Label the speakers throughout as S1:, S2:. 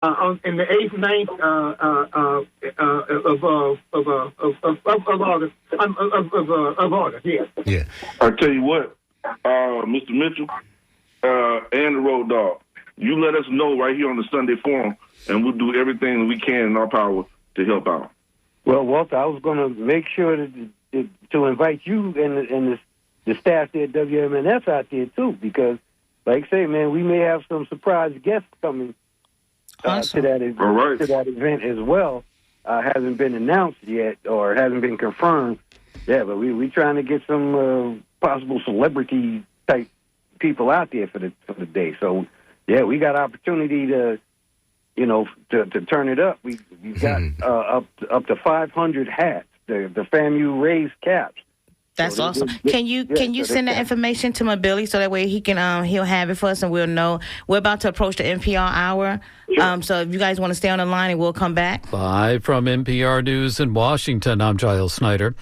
S1: in the 8th, 9th of August. Yes.
S2: Yeah.
S3: I tell you what, Mr. Mitchell and the Road Dog, you let us know right here on the Sunday Forum, and we'll do everything we can in our power to help out.
S4: Well, Walter, I was going to make sure to invite you and the staff there at WMNF out there too, because, like I say, man, we may have some surprise guests coming to that event as well. Hasn't been announced yet or hasn't been confirmed. Yeah, but we trying to get some possible celebrity type people out there for the day. So yeah, we got opportunity to turn it up. We've got up to 500 hats. The FAMU raised caps.
S5: That's awesome. Can you send that information to my Billy so that way he can he'll have it for us and we'll know. We're about to approach the NPR hour. Sure. So if you guys want to stay on the line and we'll come back.
S6: Live from NPR News in Washington, I'm Giles Snyder.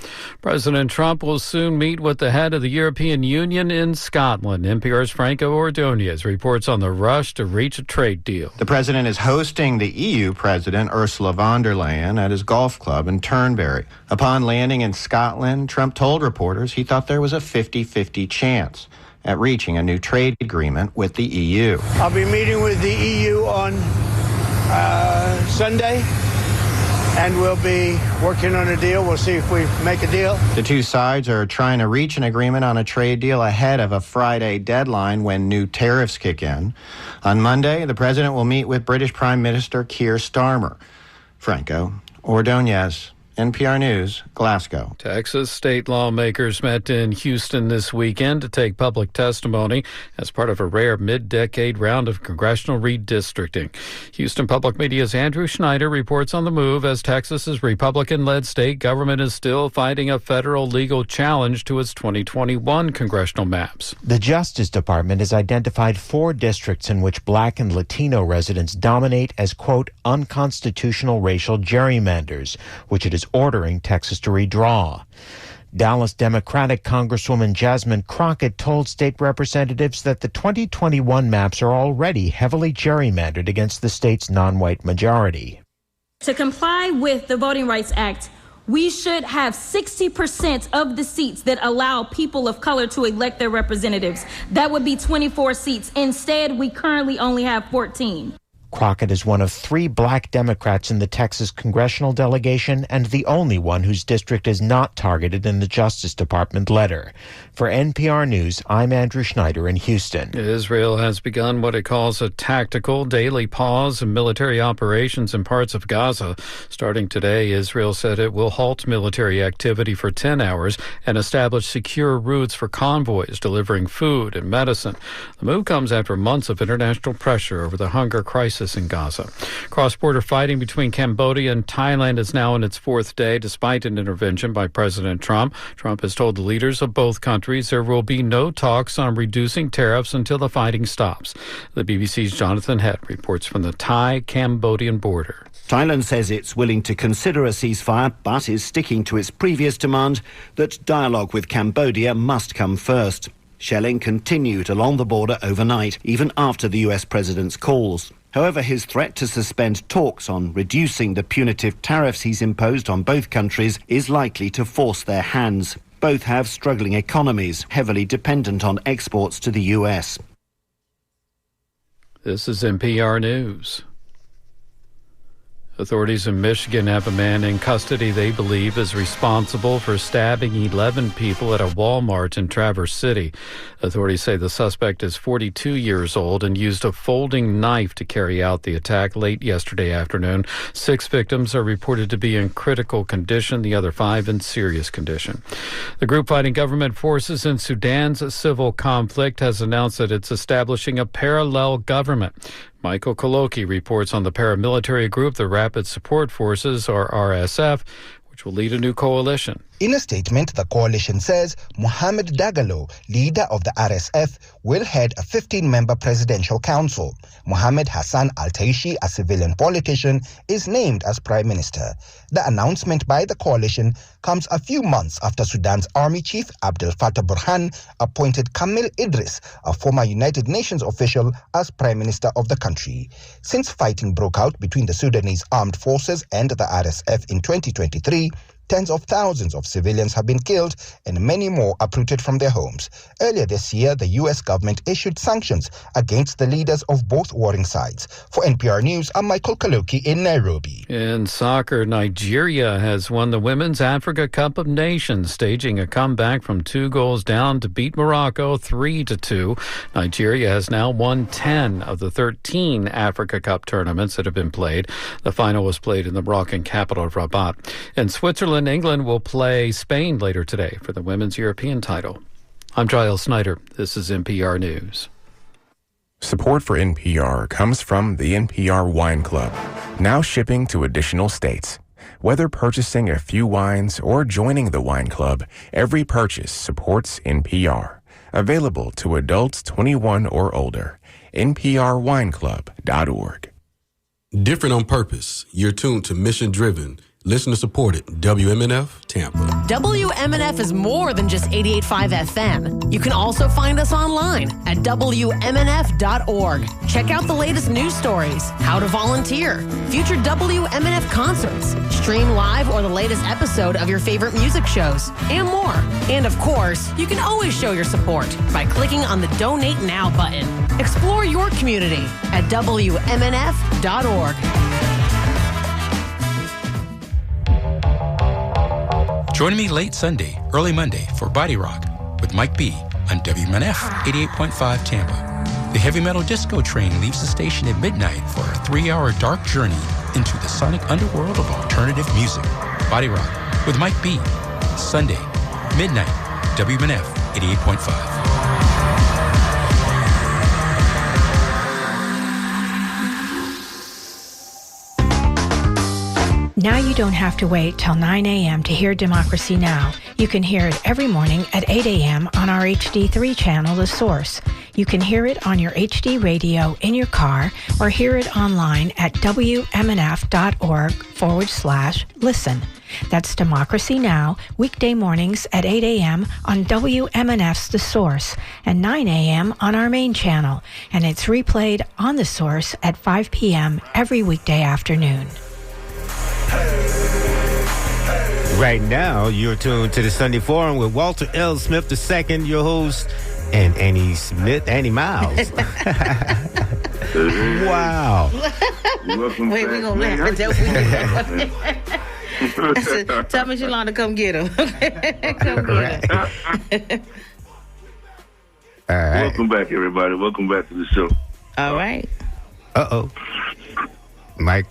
S6: President Trump will soon meet with the head of the European Union in Scotland. NPR's Franco Ordonez reports on the rush to reach a trade deal.
S7: The president is hosting the EU president, Ursula von der Leyen, at his golf club in Turnberry. Upon landing in Scotland, Trump told reporters he thought there was a 50-50 chance at reaching a new trade agreement with the EU.
S8: I'll be meeting with the EU on Sunday, and we'll be working on a deal. We'll see if we make a deal.
S7: The two sides are trying to reach an agreement on a trade deal ahead of a Friday deadline when new tariffs kick in. On Monday, the president will meet with British Prime Minister Keir Starmer. Franco Ordonez, NPR News, Glasgow.
S6: Texas state lawmakers met in Houston this weekend to take public testimony as part of a rare mid-decade round of congressional redistricting. Houston Public Media's Andrew Schneider reports on the move as Texas's Republican-led state government is still fighting a federal legal challenge to its 2021 congressional maps.
S9: The Justice Department has identified 4 districts in which Black and Latino residents dominate as, quote, unconstitutional racial gerrymanders, which it is ordering Texas to redraw. Dallas Democratic Congresswoman Jasmine Crockett told state representatives that the 2021 maps are already heavily gerrymandered against the state's non-white majority.
S10: To comply with the Voting Rights Act, we should have 60% of the seats that allow people of color to elect their representatives. That would be 24 seats. Instead, we currently only have 14.
S9: Crockett is one of 3 Black Democrats in the Texas congressional delegation and the only one whose district is not targeted in the Justice Department letter. For NPR News, I'm Andrew Schneider in Houston.
S6: Israel has begun what it calls a tactical daily pause in military operations in parts of Gaza. Starting today, Israel said it will halt military activity for 10 hours and establish secure routes for convoys delivering food and medicine. The move comes after months of international pressure over the hunger crisis in Gaza. Cross-border fighting between Cambodia and Thailand is now in its 4th day, despite an intervention by President Trump. Trump has told the leaders of both countries there will be no talks on reducing tariffs until the fighting stops. The BBC's Jonathan Head reports from the Thai-Cambodian border.
S11: Thailand says it's willing to consider a ceasefire, but is sticking to its previous demand that dialogue with Cambodia must come first. Shelling continued along the border overnight, even after the US president's calls. However, his threat to suspend talks on reducing the punitive tariffs he's imposed on both countries is likely to force their hands. Both have struggling economies, heavily dependent on exports to the US.
S6: This is NPR News. Authorities in Michigan have a man in custody they believe is responsible for stabbing 11 people at a Walmart in Traverse City. Authorities say the suspect is 42 years old and used a folding knife to carry out the attack late yesterday afternoon. 6 victims are reported to be in critical condition, the other 5 in serious condition. The group fighting government forces in Sudan's civil conflict has announced that it's establishing a parallel government. Michael Koloki reports on the paramilitary group, the Rapid Support Forces, or RSF, which will lead a new coalition.
S2: In a statement, the coalition says Mohamed Dagalo, leader of the RSF, will head a 15-member presidential council. Mohamed Hassan Al-Taishi, a civilian politician, is named as prime minister. The announcement by the coalition comes a few months after Sudan's army chief Abdel Fattah Burhan appointed Kamil Idris, a former United Nations official, as prime minister of the country. Since fighting broke out between the Sudanese armed forces and the RSF in 2023, tens of thousands of civilians have been killed and many more uprooted from their homes. Earlier this year, the U.S. government issued sanctions against the leaders of both warring sides. For NPR News, I'm Michael Kaloki in Nairobi.
S6: In soccer, Nigeria has won the Women's Africa Cup of Nations, staging a comeback from 2 goals down to beat Morocco 3-2. Nigeria has now won 10 of the 13 Africa Cup tournaments that have been played. The final was played in the Moroccan capital of Rabat. In Switzerland, England will play Spain later today for the women's European title. I'm Giles Snyder. This is NPR News.
S12: Support for NPR comes from the NPR Wine Club, now shipping to additional states. Whether purchasing a few wines or joining the wine club, every purchase supports NPR. Available to adults 21 or older. NPRWineClub.org.
S13: Different on purpose. You're tuned to Mission Driven, listener-supported WMNF Tampa.
S14: WMNF is more than just 88.5 FM. You can also find us online at WMNF.org. Check out the latest news stories, how to volunteer, future WMNF concerts, stream live or the latest episode of your favorite music shows, and more. And of course, you can always show your support by clicking on the Donate Now button. Explore your community at WMNF.org.
S15: Join me late Sunday, early Monday for Body Rock with Mike B on WMNF 88.5 Tampa. The heavy metal disco train leaves the station at midnight for a 3-hour dark journey into the sonic underworld of alternative music. Body Rock with Mike B. Sunday, midnight, WMNF 88.5.
S16: Now you don't have to wait till 9 a.m. to hear Democracy Now! You can hear it every morning at 8 a.m. on our HD3 channel, The Source. You can hear it on your HD radio in your car or hear it online at WMNF.org/listen. That's Democracy Now! Weekday mornings at 8 a.m. on WMNF's The Source and 9 a.m. on our main channel. And it's replayed on The Source at 5 p.m. every weekday afternoon.
S17: Right now, you're tuned to the Sunday Forum with Walter L. Smith II, your host, and Annie Miles. Wow.
S5: Wait, we're going to laugh at that. Tell Miss Yolanda to come get him. Come get him.
S3: All right. Welcome back, everybody. Welcome back to the show.
S5: All right.
S17: Uh-oh. Mike.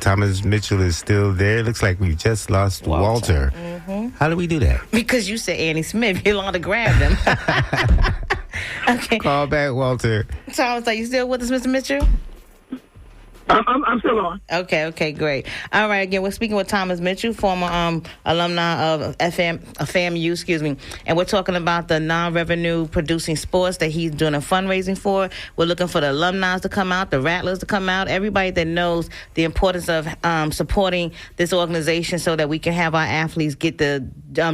S17: Thomas Mitchell is still there. Looks like we just lost Walter.
S5: Mm-hmm.
S17: How did we do that?
S5: Because you said Annie Smith. Yolanda grabbed him. Okay.
S17: Call back, Walter.
S5: Thomas, are you still with us, Mr. Mitchell?
S1: I'm still on.
S5: Okay, great. All right, again, we're speaking with Thomas Mitchell, former alumni of FAMU, and we're talking about the non-revenue producing sports that he's doing a fundraising for. We're looking for the alumni to come out, the Rattlers to come out, everybody that knows the importance of supporting this organization so that we can have our athletes get the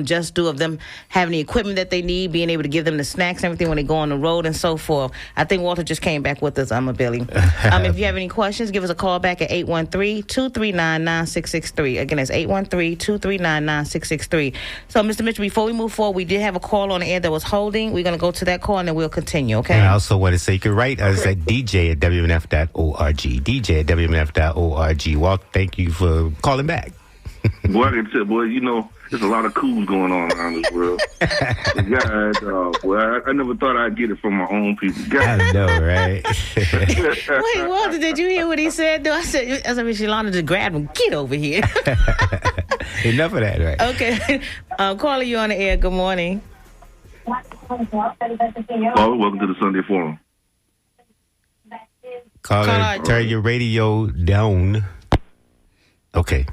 S5: just due of them having the equipment that they need, being able to give them the snacks and everything when they go on the road and so forth. I think Walter just came back with us, Billy. If you have any questions, give us a call back at 813-239-9663. Again, it's 813-239-9663. So, Mr. Mitchell, before we move forward, we did have a call on the air that was holding. We're going to go to that call and then we'll continue, okay?
S17: And I also want to say you can write us at dj@wmnf.org. dj@wmnf.org. Walt, thank you for calling back.
S3: Boy, I can tell, there's a lot of coups going on around this world. I never thought I'd get it from my own people. God.
S17: I know, right?
S5: Wait, Walter, did you hear what he said? I said, Miss Yolanda just grabbed him. Get over here.
S17: Enough of that, right?
S5: Okay. Caller, you on the air. Good morning.
S3: Oh, welcome to the Sunday Forum.
S17: Caller, turn your radio down. Okay.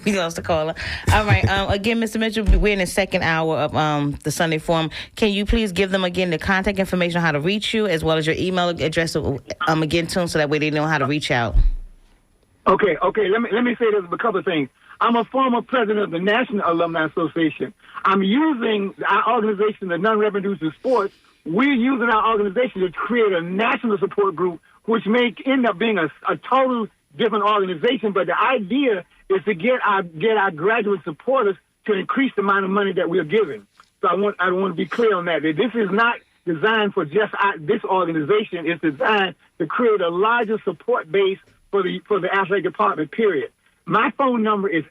S5: We lost the caller. All right. Again, Mr. Mitchell, we're in the second hour of the Sunday Forum. Can you please give them again the contact information on how to reach you, as well as your email address again, too, so that way they know how to reach out?
S1: Okay. Let me say this a couple of things. I'm a former president of the National Alumni Association. I'm using our organization, the Non-Revenue Producing Sports. We're using our organization to create a national support group, which may end up being a total different organization. But the idea is to get our graduate supporters to increase the amount of money that we're giving. So I want to be clear on that. This is not designed for just this organization. It's designed to create a larger support base for the athletic department, period. My phone number is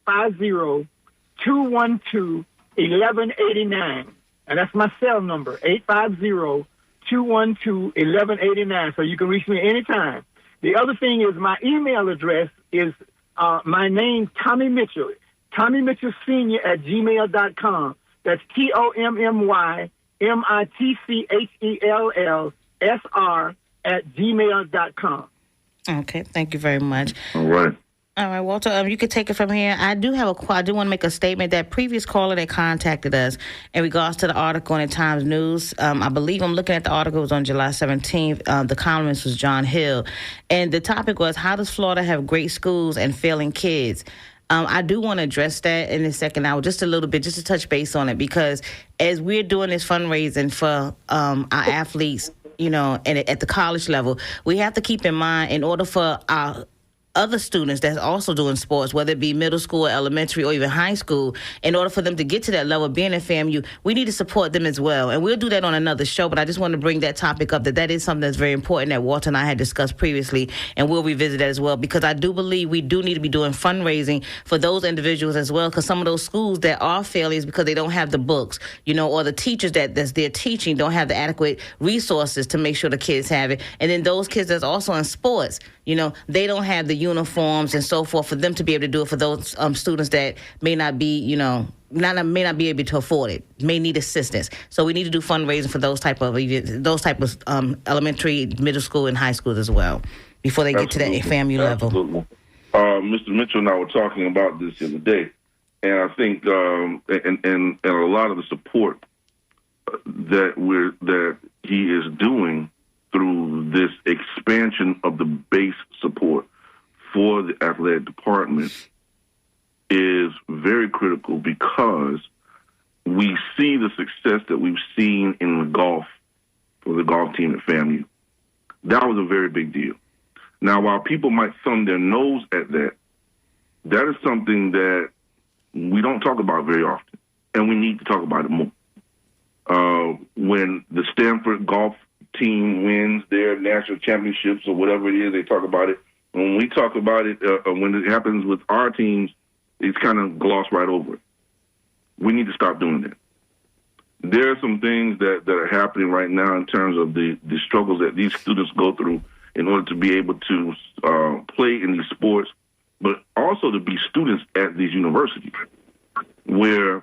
S1: 850-212-1189. And that's my cell number, 850-212-1189. So you can reach me anytime. The other thing is my email address is my name, Tommy Mitchell, Tommy Mitchell Sr. @gmail.com. That's TOMMYMITCHELLSR @gmail.com.
S5: Okay, thank you very much.
S3: All right.
S5: All right, Walter, you can take it from here. I do want to make a statement. That previous caller that contacted us in regards to the article in the Times News, I believe I'm looking at the article, it was on July 17th. The columnist was John Hill. And the topic was, how does Florida have great schools and failing kids? I do want to address that in the second hour, just a little bit, just to touch base on it, because as we're doing this fundraising for our athletes, and at the college level, we have to keep in mind, in order for our other students that's also doing sports, whether it be middle school, elementary, or even high school, in order for them to get to that level of being in FAMU, we need to support them as well. And we'll do that on another show, but I just want to bring that topic up, that is something that's very important that Walter and I had discussed previously, and we'll revisit that as well, because I do believe we do need to be doing fundraising for those individuals as well, because some of those schools that are failures because they don't have the books, or the teachers that's they're teaching don't have the adequate resources to make sure the kids have it. And then those kids that's also in sports, they don't have the uniforms and so forth for them to be able to do it, for those students that may not be, may not be able to afford it, may need assistance. So we need to do fundraising for those type of elementary, middle school, and high schools as well before they get to that FAMU level.
S3: Absolutely. Mr. Mitchell and I were talking about this the other day, and I think and a lot of the support that he is doing through this expansion of the base support for the athletic department is very critical, because we see the success that we've seen in the golf for the golf team at FAMU. That was a very big deal. Now, while people might thumb their nose at that, that is something that we don't talk about very often, and we need to talk about it more. When the Stanford golf team wins their national championships or whatever it is, they talk about it. When we talk about it, when it happens with our teams, it's kind of glossed right over it. We need to stop doing that. There are some things that are happening right now in terms of the struggles that these students go through in order to be able to play in these sports, but also to be students at these universities, where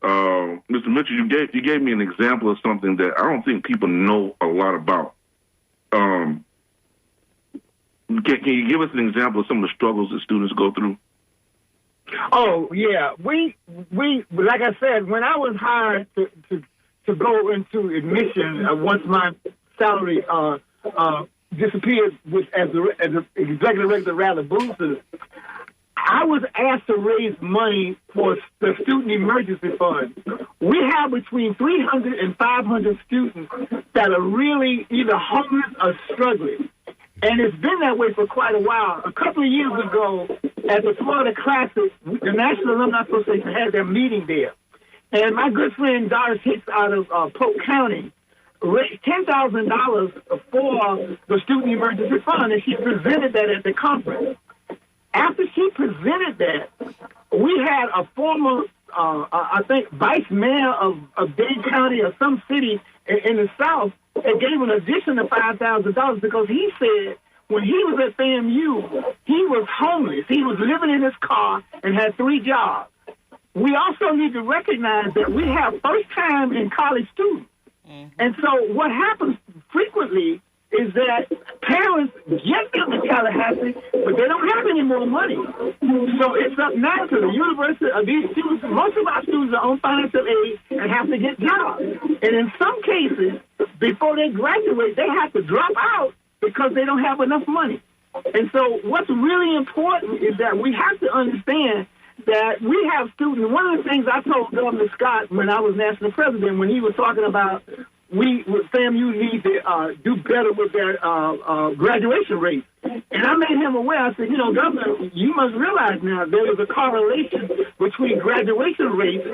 S3: Mr. Mitchell, you gave me an example of something that I don't think people know a lot about. Can you give us an example of some of the struggles that students go through?
S1: Oh, yeah. We like I said, when I was hired to go into admission, once my salary disappeared as the executive director of Rally Boosters, I was asked to raise money for the Student Emergency Fund. We have between 300 and 500 students that are really either homeless or struggling. And it's been that way for quite a while. A couple of years ago, at the Florida Classic, the National Alumni Association had their meeting there. And my good friend Doris Hicks out of Polk County raised $10,000 for the Student Emergency Fund, and she presented that at the conference. After she presented that, we had a former, I think, vice mayor of Dade County or some city in the South that gave an addition of $5,000 because he said when he was at FAMU, he was homeless. He was living in his car and had 3 jobs. We also need to recognize that we have first-time in college students. Mm-hmm. And so what happens frequently is that parents get them to Tallahassee, but they don't have any more money. So it's up now to the university. These students, most of our students are on financial aid and have to get jobs. And in some cases, before they graduate, they have to drop out because they don't have enough money. And so what's really important is that we have to understand that we have students. One of the things I told Governor Scott when I was national president, when he was talking about FAMU need to do better with their graduation rate. And I made him aware. I said, Governor, you must realize now there is a correlation between graduation rates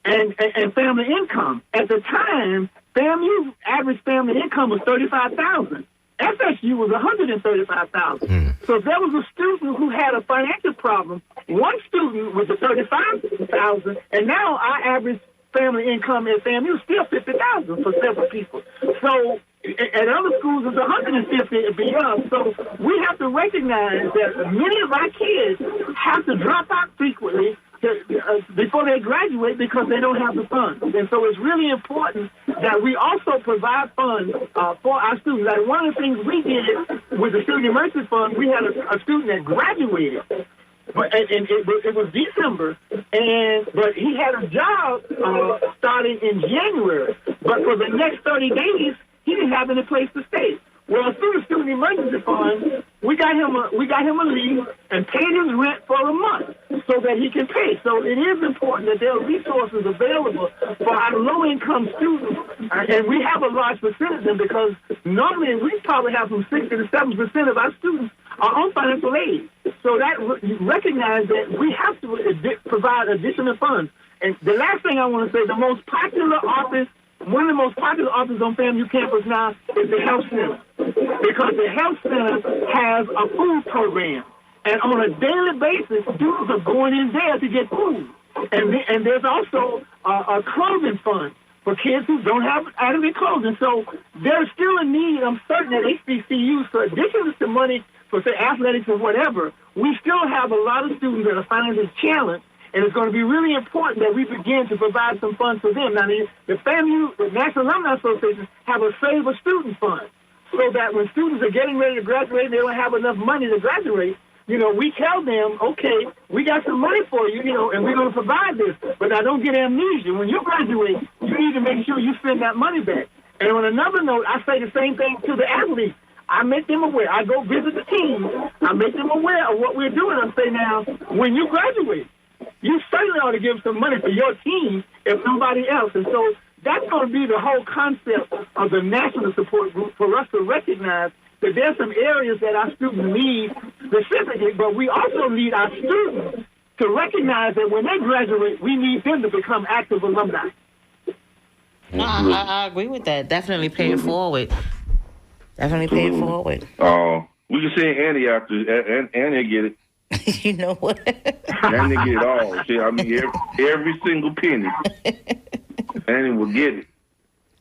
S1: and family income. At the time, FAMU's average family income was $35,000. FSU was $135,000. So if there was a student who had a financial problem, one student was at $35,000, and now our average family income at FAMU is still $50,000 for several people. So at other schools it's $150,000 and beyond. So we have to recognize that many of our kids have to drop out frequently before they graduate because they don't have the funds. And so it's really important that we also provide funds for our students. Like one of the things we did with the Student Emergency Fund, we had a student that graduated. But it was December, but he had a job starting in January. But for the next 30 days, he didn't have any place to stay. Well, through the Student Emergency Fund, we got him a leave and paid his rent for a month so that he can pay. So it is important that there are resources available for our low-income students, and we have a large percentage of them because normally we probably have from 60 to 7% of our students are on financial aid. So that recognize that we have to provide additional funds. And the last thing I want to say, the most popular office, one of the most popular offices on FAMU campus now is the Health Center, because the Health Center has a food program. And on a daily basis, students are going in there to get food. And there's also a clothing fund for kids who don't have adequate clothing. So there's still a need, I'm certain, at HBCUs, for addition to money for, say, athletics or whatever, we still have a lot of students that are financially challenged. And it's going to be really important that we begin to provide some funds for them. Now, the FAMU, the National Alumni Association, have a Save a Student Fund so that when students are getting ready to graduate and they don't have enough money to graduate, we tell them, okay, we got some money for you, and we're going to provide this. But now don't get amnesia. When you graduate, you need to make sure you spend that money back. And on another note, I say the same thing to the athletes. I make them aware. I go visit the team. I make them aware of what we're doing. I say, now, when you graduate, you certainly ought to give some money for your team, if nobody else. And so that's going to be the whole concept of the national support group, for us to recognize that there's some areas that our students need specifically, but we also need our students to recognize that when they graduate, we need them to become active alumni.
S5: I agree with that. Definitely pay it forward. Definitely pay it forward.
S3: We can send Annie after, Annie get it.
S5: You know what?
S3: Annie get it all. See, I mean, every single penny. Annie will get it.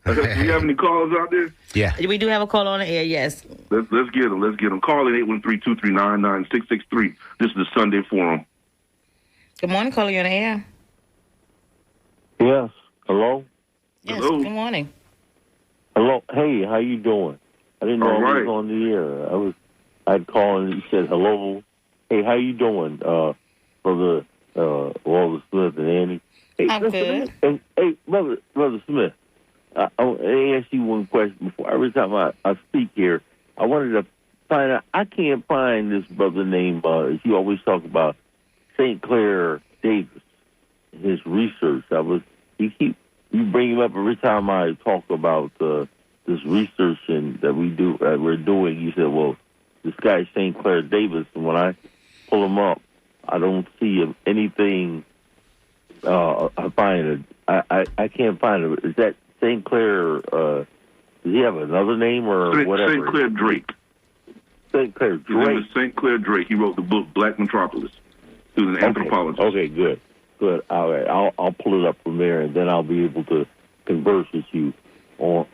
S3: Do you have any callers out there?
S9: Yeah.
S5: We do have a call on the air, yes.
S3: Let's get them. Let's get them. Call it 813-239-9663. This is the Sunday Forum.
S5: Good morning, caller. You on the air?
S18: Yes. Hello?
S5: Yes,
S3: Hello.
S5: good morning.
S18: Hello. Hey, how you doing? I didn't know I was on the air. I'd call and you said hello. Hey, how you doing, Brother Walter Smith and Annie? Hey,
S5: I'm good.
S18: Hey, Brother Smith, I ask you one question before. Every time I speak here, I wanted to find out. I can't find this brother named, you always talk about, St. Clair Davis, his research. You bring him up every time I talk about this research that we're doing. You said, well, this guy St. Clair Davis, and when I pull him up, I don't see anything. I find it. I can't find it. Is that St. Clair? Does he have another name or whatever?
S3: St. Clair Drake.
S18: St. Clair Drake.
S3: His name is St. Clair Drake. He wrote the book Black Metropolis. He was an anthropologist.
S18: Okay, good. All right, I'll pull it up from there, and then I'll be able to converse with you on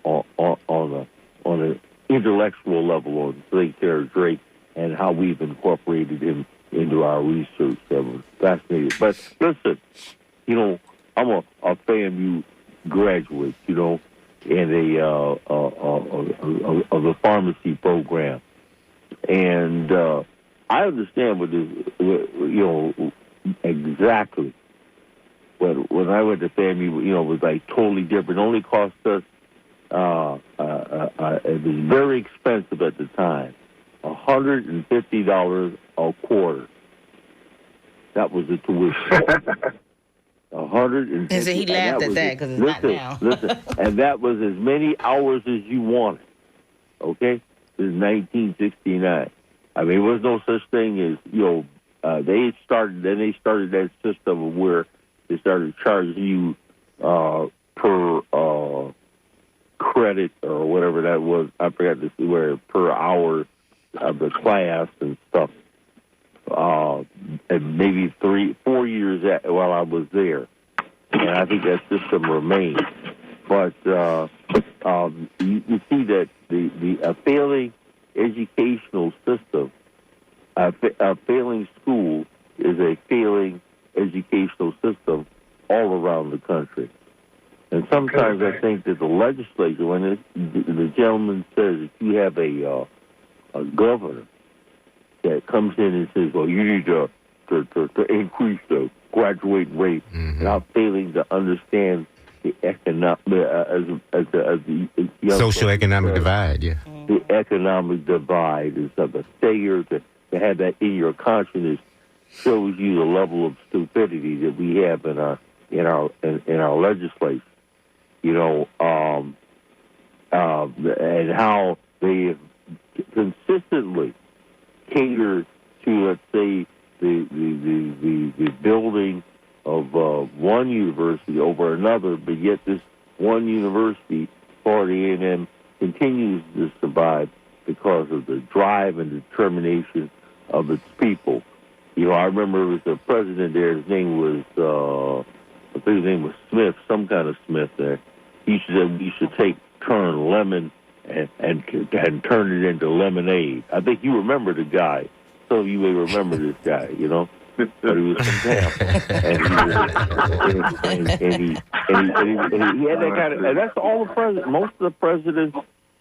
S18: an intellectual level on St. Clair Drake and how we've incorporated him into our research. That was fascinating. But listen, I'm a FAMU graduate, of the pharmacy program, and I understand what this, exactly. But when I went to FAMU, it was like totally different. It only cost us, it was very expensive at the time, $150 a quarter. That was the tuition. 150.
S5: And so he laughed at that because it's not now.
S18: And that was as many hours as you wanted. Okay, this is 1969. I mean, there was no such thing as they started that system where they started charging you per credit or whatever that was. I forgot to see where per hour of the class and stuff. And maybe 3-4 years while I was there, and I think that system remains. But you see that a failing educational system, a failing school is a failing educational system all around the country. And sometimes I think that the legislature, when the gentleman says that you have a governor that comes in and says, well, you need to increase the graduating rate, without failing to understand the economic,
S17: socioeconomic divide, yeah.
S18: The economic divide is of the failure to have that in your consciousness shows you the level of stupidity that we have in our legislation. And how they consistently cater to, let's say, the building of one university over another, but yet this one university, Florida A&M, continues to survive because of the drive and determination of its people. I remember it was the president there. His name was, I think his name was Smith, some kind of Smith there. He said we should turn lemon and turn it into lemonade. I think you remember the guy. Some of you may remember this guy, but he was from Tampa, and he had that kind of. And that's all the presidents. Most of the presidents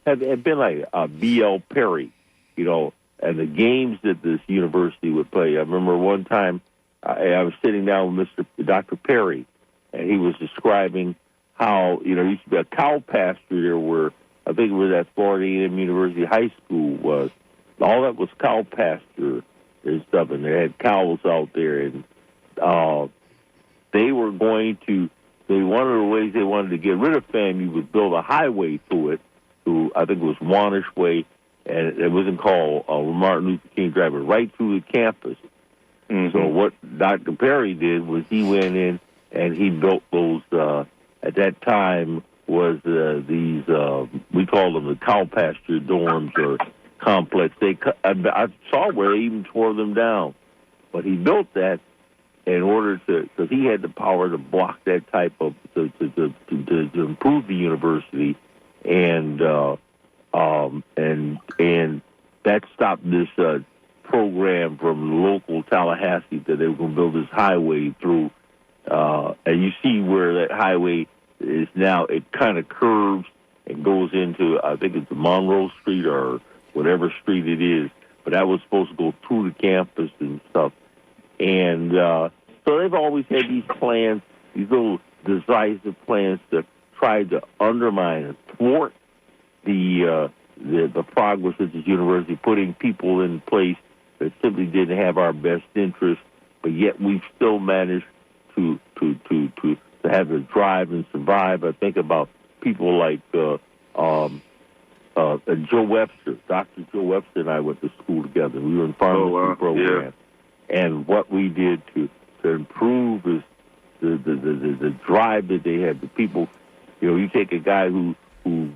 S18: have been like B.L. Perry, and the games that this university would play. I remember one time I was sitting down with Dr. Perry, and he was describing how there used to be a cow pasture there where I think it was at Florida A&M University High School was. All that was cow pasture and stuff, and they had cows out there, and they were going to. One of the ways they wanted to get rid of FAMU was build a highway through it. I think it was Wanish Way, and it wasn't called Martin Luther King Drive, but right through the campus. Mm-hmm. So what Dr. Perry did was he went in and he built those. At that time was these we call them the cow pasture dorms or complex. I saw where they even tore them down, but he built that in order to, because he had the power to block that type of to improve the university, and that stopped this program from local Tallahassee that they were going to build this highway through, and you see where that highway is now. It kind of curves and goes into, I think it's Monroe Street or whatever street it is, but that was supposed to go through the campus and stuff. And so they've always had these plans, these little decisive plans to try to undermine and thwart the progress of this university, putting people in place that simply didn't have our best interest, but yet we've still managed to have the drive and survive. I think about people like Joe Webster. Dr. Joe Webster and I went to school together. We were in pharmacy program. Yeah. And what we did to improve is the drive that they had. The people, you take a guy who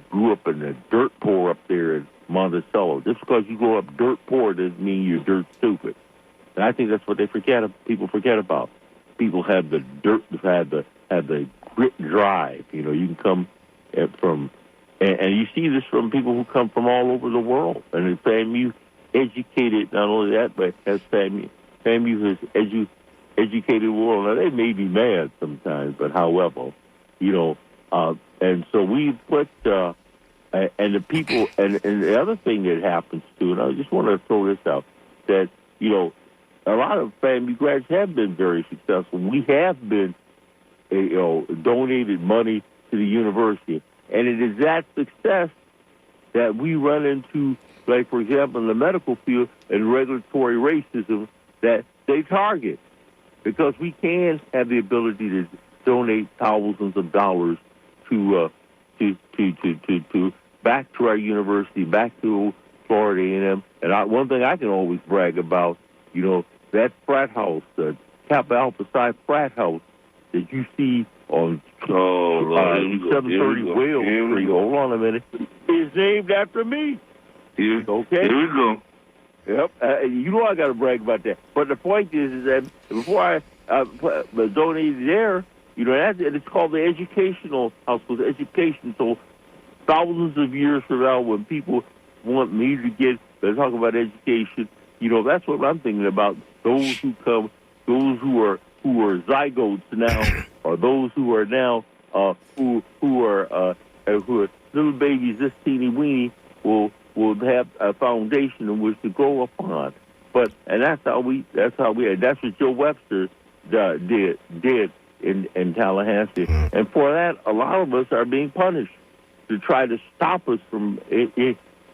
S18: grew up in the dirt poor up there in Monticello. Just because you grow up dirt poor doesn't mean you're dirt stupid. And I think that's what people forget about. People have the dirt, have the grit drive. You can come from, and you see this from people who come from all over the world. And FAMU educated, not only that, but as FAMU has educated the world. Now, they may be mad sometimes, but however, And so we put, and the people, and the other thing that happens too, and I just want to throw this out, that, you know, a lot of FAMU grads have been very successful. We have been, donated money to the university. And it is that success that we run into, like, for example, in the medical field and regulatory racism that they target. Because we can have the ability to donate thousands of dollars to back to our university, back to Florida A&M. And one thing I can always brag about, you know, that frat house, the Kappa Alpha Psi frat house that you see on 730 Whale Street. Hold on a minute. It's named after me. Okay?
S3: Here we go.
S18: Yep. You know I got to brag about that. But the point is that before I donated there, you know, it's called the Educational Hospital, education. So thousands of years from now, when people want me to talk about education, you know, that's what I'm thinking about. Those who come, those who are zygotes now, or those who are now who are little babies, this teeny weeny, will have a foundation in which to grow upon. And that's what Joe Webster did in Tallahassee. And for that, a lot of us are being punished to try to stop us from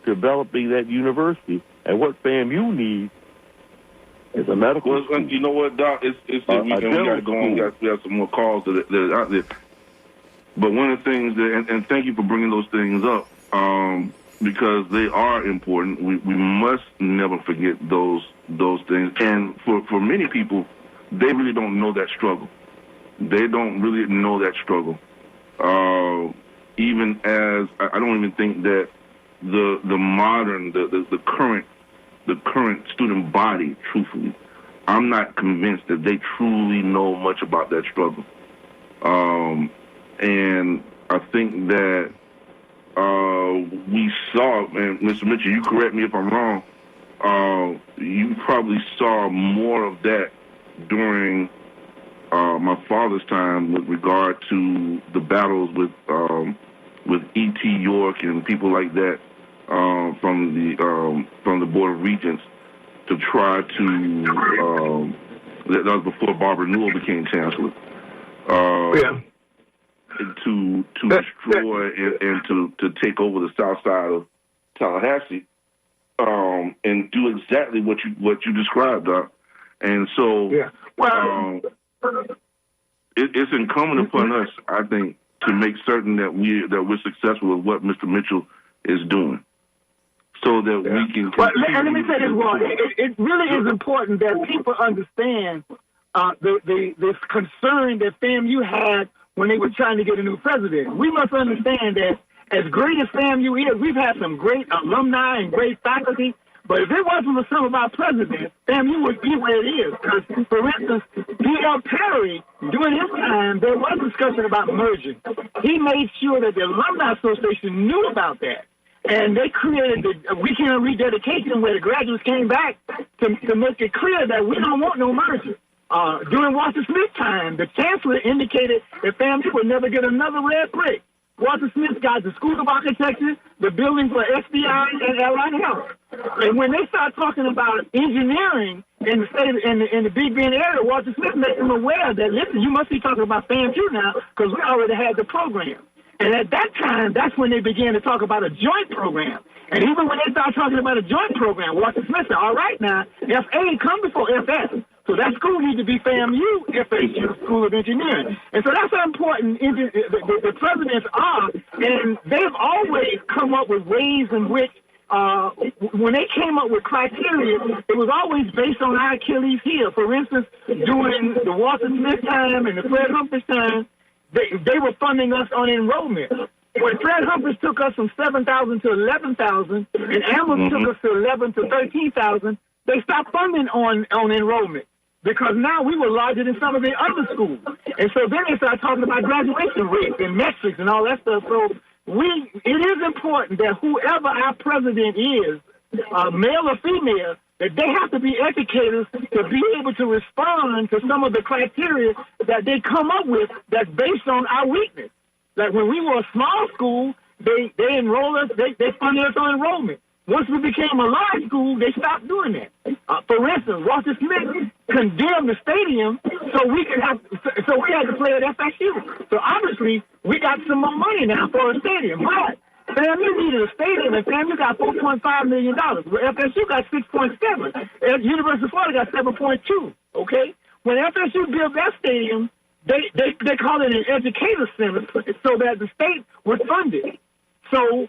S18: developing that university. And what FAMU needs is a medical school.
S3: You know what, Doc? It's we got to go on. We have some more calls that are out there. But one of the things and thank you for bringing those things up, because they are important. We must never forget those things. And for many people, they really don't know that struggle. They don't really know that struggle. Even as I don't even think that the modern, the current student body, truthfully, I'm not convinced that they truly know much about that struggle. And I think that we saw, and Mr. Mitchell, you correct me if I'm wrong, you probably saw more of that during my father's time with regard to the battles with E.T. York and people like that from the Board of Regents to try to that was before Barbara Newell became chancellor. To destroy and to take over the south side of Tallahassee, and do exactly what you described, Doc. And so, it's incumbent upon us, I think, to make certain that we're successful with what Mr. Mitchell is doing, so that we can.
S1: Well, let me say this, Ron. It really is important that people understand the concern that FAMU had when they were trying to get a new president. We must understand that as great as FAMU is, we've had some great alumni and great faculty, but if it wasn't for some of our presidents, FAMU would be where it is. Because, for instance, D.L. Perry, during his time, there was discussion about merging. He made sure that the Alumni Association knew about that. And they created the weekend of rededication where the graduates came back to make it clear that we don't want no merger. During Walter Smith's time, the chancellor indicated that FAMU would never get another red brick. Walter Smith got the School of Architecture, the building for SBI and Allied Health. And when they start talking about engineering in the state in the Big Bend area, Walter Smith made them aware that, listen, you must be talking about FAMU now because we already had the program. And at that time, that's when they began to talk about a joint program. And even when they started talking about a joint program, Walter Smith said, all right now, FA come before FS. So that school needs to be FAMU, FHU, School of Engineering. And so that's how important the presidents are. And they've always come up with ways in which, when they came up with criteria, it was always based on our Achilles heel. For instance, during the Walter Smith time and the Fred Humphreys time, they were funding us on enrollment. When Fred Humphreys took us from 7,000 to 11,000, and Amherst took us to 11 to 13,000, they stopped funding on enrollment because now we were larger than some of the other schools. And so then they started talking about graduation rates and metrics and all that stuff. So it is important that whoever our president is, male or female, that they have to be educators to be able to respond to some of the criteria that they come up with that's based on our weakness. Like when we were a small school, they enroll us, they funded us on enrollment. Once we became a large school, they stopped doing that. For instance, Walter Smith condemned the stadium so we had to play at FSU. So obviously, we got some more money now for a stadium. But FAMU needed a stadium, and FAMU got $4.5 million. FSU got $6.7. University of Florida got $7.2. Okay, when FSU built that stadium, they call it an educator center, so that the state would fund it. So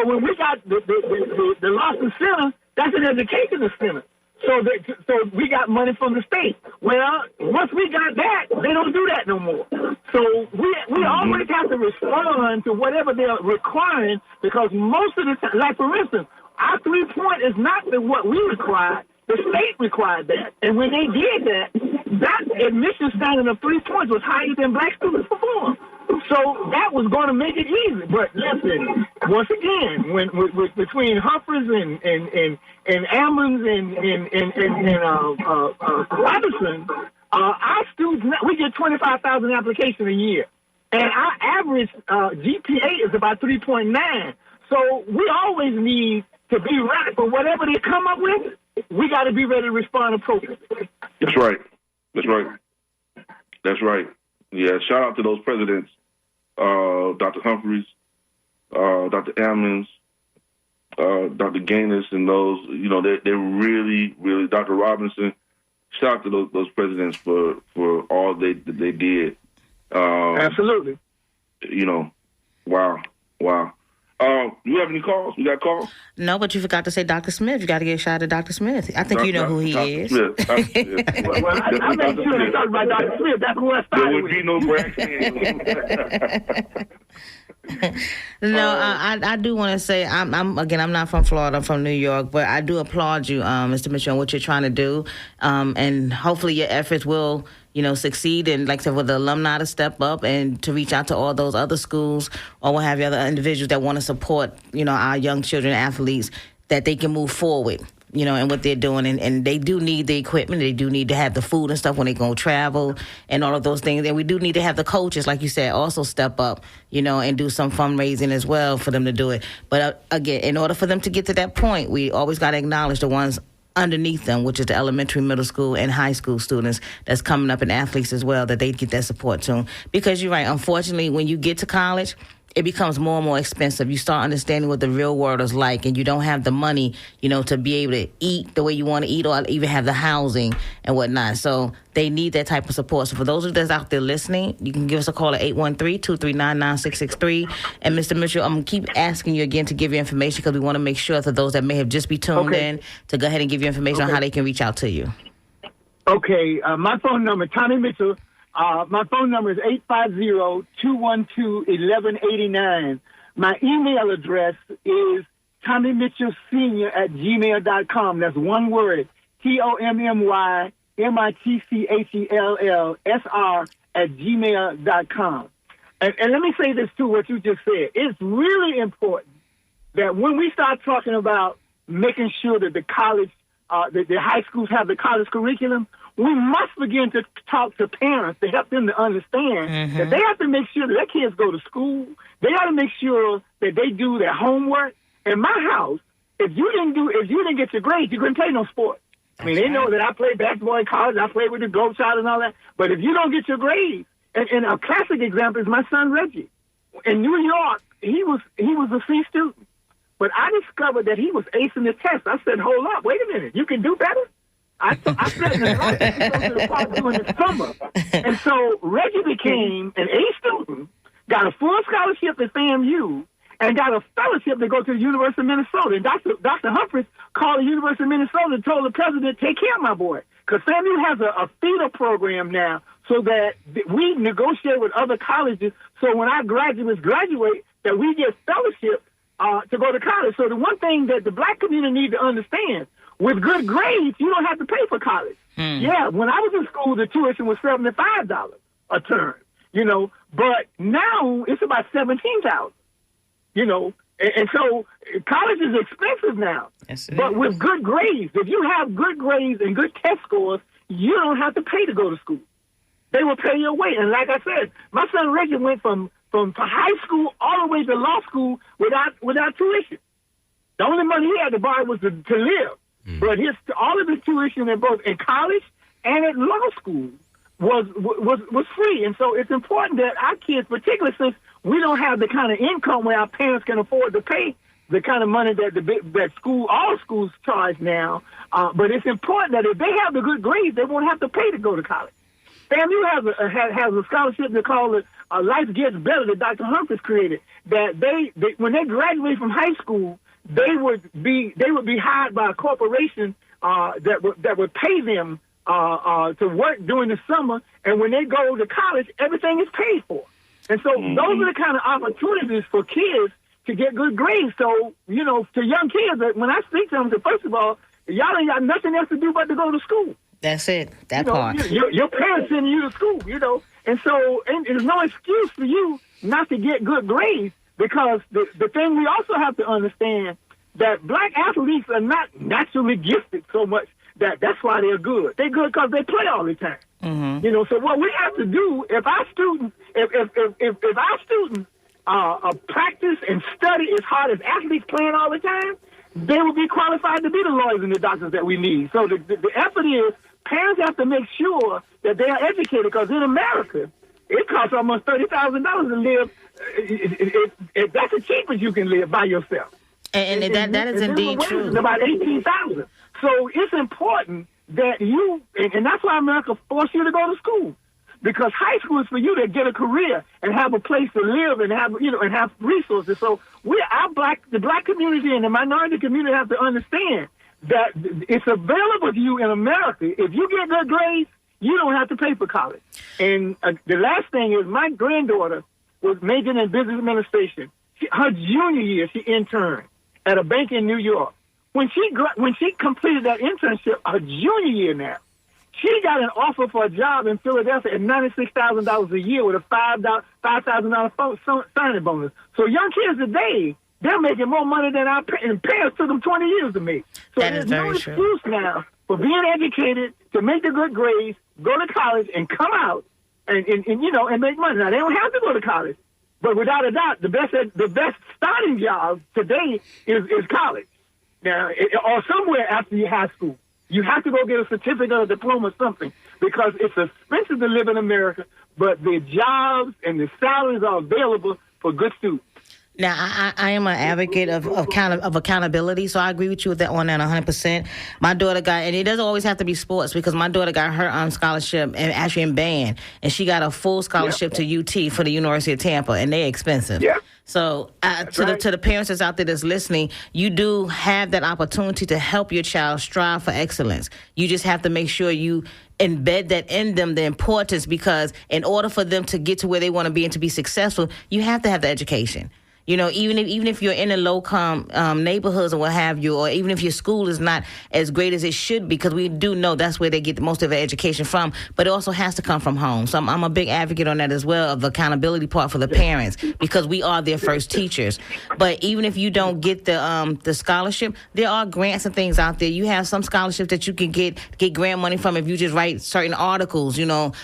S1: when we got the Lawson Center, that's an educational center. So we got money from the state. Well, once we got that, they don't do that no more. So we always have to respond to whatever they're requiring, because most of the time, like for instance, our 3-point is not what we required. The state required that. And when they did that admission standard of 3 points was higher than black students performed. So that was going to make it easy. But listen, once again, when between Humphreys and Ammons and Robinson, our students, we get 25,000 applications a year. And our average GPA is about 3.9. So we always need to be ready for whatever they come up with. We got to be ready to respond appropriately.
S3: That's right. Yeah, shout out to those presidents, Dr. Humphreys, Dr. Ammons, Dr. Gaines, and those, they're really, really, Dr. Robinson. Shout out to those presidents for all they did.
S1: Absolutely.
S3: Wow. You have any calls? You got calls?
S5: No, but you forgot to say Dr. Smith. You got to get a shot at Dr. Smith. I think you know who he is.
S1: Well, I made sure to talk about Dr. Smith. That's who I started
S3: There would be no bragging.
S5: No, I do want to say I'm not from Florida. I'm from New York, but I do applaud you, Mr. Mitchell, on what you're trying to do, and hopefully your efforts will succeed, and like I said, for the alumni to step up and to reach out to all those other schools or what have you, other individuals that want to support our young children athletes, that they can move forward. And what they're doing. And they do need the equipment. They do need to have the food and stuff when they're going to travel and all of those things. And we do need to have the coaches, like you said, also step up, and do some fundraising as well for them to do it. But again, in order for them to get to that point, we always got to acknowledge the ones underneath them, which is the elementary, middle school, and high school students that's coming up, and athletes as well, that they get that support too. Because you're right, unfortunately, when you get to college, it becomes more and more expensive. You start understanding what the real world is like, and you don't have the money, to be able to eat the way you want to eat, or even have the housing and whatnot. So they need that type of support. So for those of us out there listening, you can give us a call at 813-239-9663. And Mr. Mitchell, I'm going to keep asking you again to give your information, because we want to make sure that those that may have just be tuned in to go ahead and give you information on how they can reach out to you.
S1: Okay. My phone number, Tommy Mitchell. My phone number is 850-212-1189. My email address is TommyMitchellSenior@gmail.com. That's one word, TommyMitchellSR@gmail.com. And let me say this too, what you just said. It's really important that when we start talking about making sure that the college, that the high schools have the college curriculum, we must begin to talk to parents to help them to understand that they have to make sure that their kids go to school. They got to make sure that they do their homework. In my house, if you didn't get your grades, you couldn't play no sport. I mean, they know that I played basketball in college. I played with the Globetrotters and all that. But if you don't get your grades, and a classic example is my son Reggie. In New York, he was a C student, but I discovered that he was acing the test. I said, "Hold up, wait a minute, you can do better." I said in the night, to go to the park during the summer. And so Reggie became an A student, got a full scholarship at FAMU, and got a fellowship to go to the University of Minnesota. And Dr. Humphreys called the University of Minnesota and told the president, take care of my boy. Because FAMU has a feeder program now so that we negotiate with other colleges so when our graduates graduate, that we get fellowship to go to college. So the one thing that the black community needs to understand, with good grades, you don't have to pay for college. Yeah, when I was in school, the tuition was $75 a term, but now it's about $17,000, and so college is expensive now. Yes, but with good grades, if you have good grades and good test scores, you don't have to pay to go to school. They will pay your way. And like I said, my son Reggie went from from high school all the way to law school without tuition. The only money he had to borrow was to live. But all of his tuition in both in college and at law school was free. And so it's important that our kids, particularly since we don't have the kind of income where our parents can afford to pay the kind of money that all schools charge now. But it's important that if they have the good grades, they won't have to pay to go to college. FAMU has a scholarship they call it Life Gets Better that Dr. Humphreys created. That they when they graduate from high school, they would be hired by a corporation that would pay them to work during the summer, and when they go to college, everything is paid for. And so those are the kind of opportunities for kids to get good grades. So, to young kids, when I speak to them, first of all, y'all ain't got nothing else to do but to go to school.
S5: That's it. That part.
S1: Your parents sending you to school, And so there's no excuse for you not to get good grades, because the thing we also have to understand that black athletes are not naturally gifted so much that's why they're good. They're good because they play all the time. Mm-hmm. So what we have to do, if our students practice and study as hard as athletes playing all the time, they will be qualified to be the lawyers and the doctors that we need. So the effort is parents have to make sure that they are educated, because in America, it costs almost $30,000 to live. That's the cheapest you can live by yourself.
S5: And that is indeed true.
S1: It's about $18,000. So it's important that and that's why America forced you to go to school, because high school is for you to get a career and have a place to live and have and have resources. So the black community and the minority community have to understand that it's available to you in America. If you get good grades, you don't have to pay for college. And the last thing is, my granddaughter was majoring in business administration. Her junior year, she interned at a bank in New York. When she completed that internship, her junior year now, she got an offer for a job in Philadelphia at $96,000 a year with a $5,000 signing bonus. So young kids today, they're making more money than our parents took them 20 years to make. So there's no excuse now for being educated, to make the good grades, go to college, and come out and make money. Now, they don't have to go to college, but without a doubt, the best starting job today is college. Now, or somewhere after your high school. You have to go get a certificate or diploma or something, because it's expensive to live in America, but the jobs and the salaries are available for good students.
S5: Now, I am an advocate of accountability, so I agree with you with that on that 100%. My daughter and it doesn't always have to be sports, because my daughter got her scholarship and actually in band, and she got a full scholarship to UT for the University of Tampa, and they're expensive. Yeah. So to the parents that's out there that's listening, you do have that opportunity to help your child strive for excellence. You just have to make sure you embed that in them, the importance, because in order for them to get to where they want to be and to be successful, you have to have the education. Even if you're in the low-income neighborhoods or what have you, or even if your school is not as great as it should be, because we do know that's where they get most of their education from, but it also has to come from home. So I'm a big advocate on that as well, of the accountability part for the parents, because we are their first teachers. But even if you don't get the scholarship, there are grants and things out there. You have some scholarships that you can get grant money from if you just write certain articles, on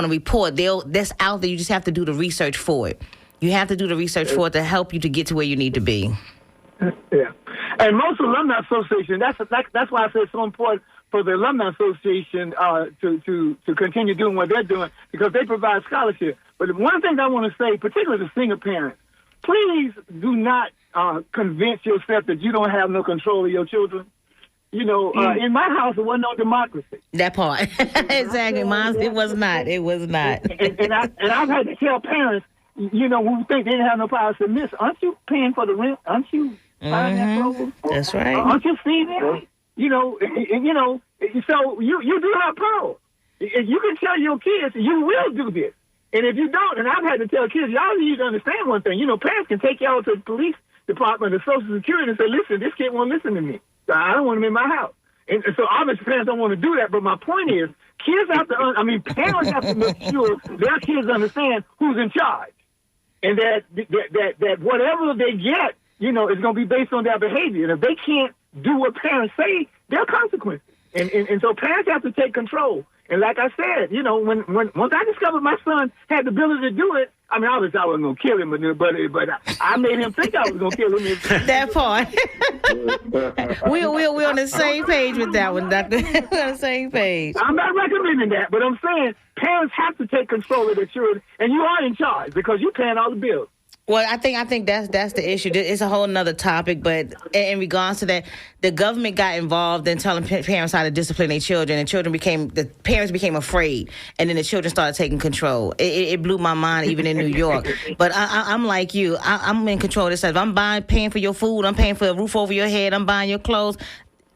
S5: a report. That's out there. You just have to do the research for it. You have to do the research for it to help you to get to where you need to be.
S1: Yeah. And most alumni associations, that's why I say it's so important for the alumni association to continue doing what they're doing, because they provide scholarship. But one thing I want to say, particularly to single parents, please do not convince yourself that you don't have no control of your children. In my house, there wasn't no democracy.
S5: That part. Exactly. Mine, it was not. It was not.
S1: And I've had to tell parents, who think they didn't have no power, to miss, aren't you paying for the rent? Aren't you buying that clothes?
S5: That's right.
S1: Aren't you feeding it? So you do have power. You can tell your kids, you will do this. And if you don't, and I've had to tell kids, y'all need to understand one thing. Parents can take y'all to the police department or Social Security and say, listen, this kid won't listen to me. I don't want him in my house. And so obviously parents don't want to do that, but my point is, parents have to make sure their kids understand who's in charge. And that whatever they get, is going to be based on their behavior. And if they can't do what parents say, there are consequences. And so parents have to take control. And like I said, you know, when once I discovered my son had the ability to do it, I mean, obviously I wasn't going to kill him, but I made him think I was going to kill him.
S5: That part. We're on the same page with that one, Doctor. We're on the same page.
S1: I'm not recommending that, but I'm saying parents have to take control of their children, and you are in charge because you're paying all the bills.
S5: Well, I think that's the issue. It's a whole nother topic, but in regards to that, the government got involved in telling parents how to discipline their children, and the parents became afraid, and then the children started taking control. It blew my mind, even in New York. But I'm like you. I'm in control of this stuff. I'm paying for your food. I'm paying for a roof over your head. I'm buying your clothes.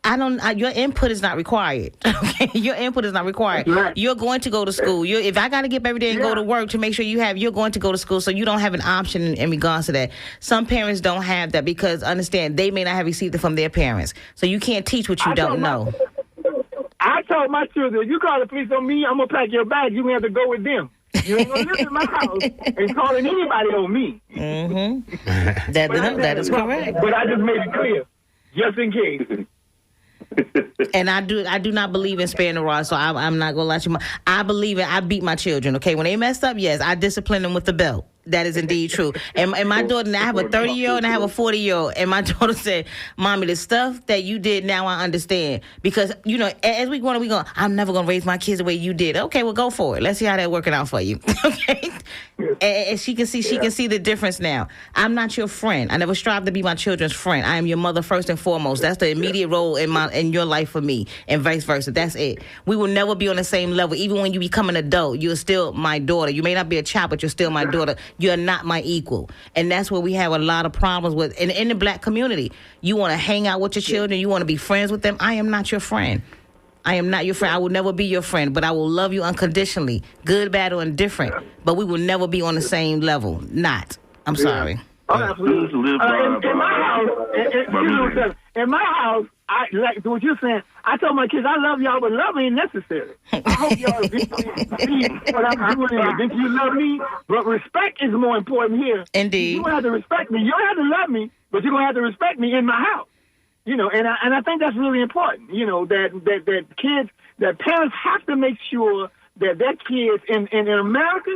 S5: Your input is not required. Okay, your input is not required. Right. You're going to go to school. If I got to get up every day and go to work to make sure you're going to go to school, so you don't have an option in regards to that. Some parents don't have that because understand they may not have received it from their parents, so you can't teach what you don't know.
S1: I told my children, if you call the police on me, I'm gonna pack your bag. You gonna have to go with them. You ain't gonna live in my house and calling anybody on me.
S5: Mm-hmm. That is correct.
S1: But I just made it clear, just in case.
S5: And I do not believe in sparing the rod, so I'm not gonna let you. I believe I beat my children. Okay, when they messed up, yes, I discipline them with the belt. That is indeed true. And my daughter, and I have a 30-year-old and I have a 40-year-old, and my daughter said, "Mommy, the stuff that you did now I understand because you know as we go, I'm never gonna raise my kids the way you did." Okay, well go for it. Let's see how that's working out for you. Okay, and she can see the difference now. I'm not your friend. I never strive to be my children's friend. I am your mother first and foremost. That's the immediate role in your life for me, and vice versa. That's it. We will never be on the same level. Even when you become an adult, you're still my daughter. You may not be a child, but you're still my daughter. You're not my equal. And that's where we have a lot of problems with. And in the black community, you want to hang out with your children. You want to be friends with them. I am not your friend. I am not your friend. I will never be your friend, but I will love you unconditionally, good, bad, or indifferent. But we will never be on the same level. Not. I'm sorry.
S1: Oh, absolutely. In my house, I like what you're saying. I told my kids, I love y'all, but love ain't necessary. I hope y'all eventually see what I'm doing. Eventually you love me, but respect is more important here.
S5: Indeed.
S1: You don't have to respect me. You don't have to love me, but you're gonna have to respect me in my house. You know, and I think that's really important. You know, that kids, that parents have to make sure that their kids in America.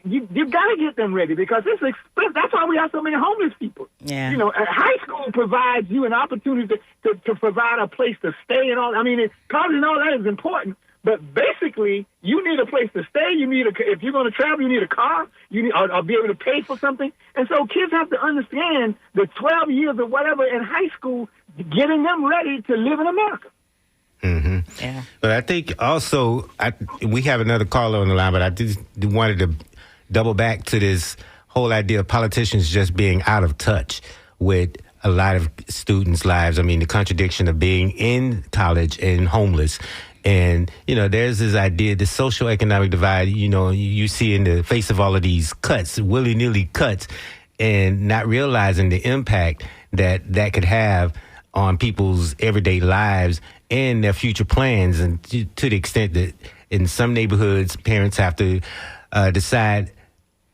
S1: You've got to get them ready because it's expensive. That's why we have so many homeless people.
S5: Yeah.
S1: You know, high school provides you an opportunity to provide a place to stay and all. I mean, college and all that is important, but basically, you need a place to stay. You need if you're going to travel, you need a car. You need or be able to pay for something. And so, kids have to understand the 12 years or whatever in high school, getting them ready to live in America.
S17: Mm-hmm.
S5: Yeah.
S17: But I think also we have another caller on the line, but I just wanted to double back to this whole idea of politicians just being out of touch with a lot of students' lives. I mean, the contradiction of being in college and homeless. And, you know, there's this idea, the social economic divide, you know, you see in the face of all of these cuts, willy-nilly cuts, and not realizing the impact that could have on people's everyday lives and their future plans. And to the extent that in some neighborhoods, parents have to decide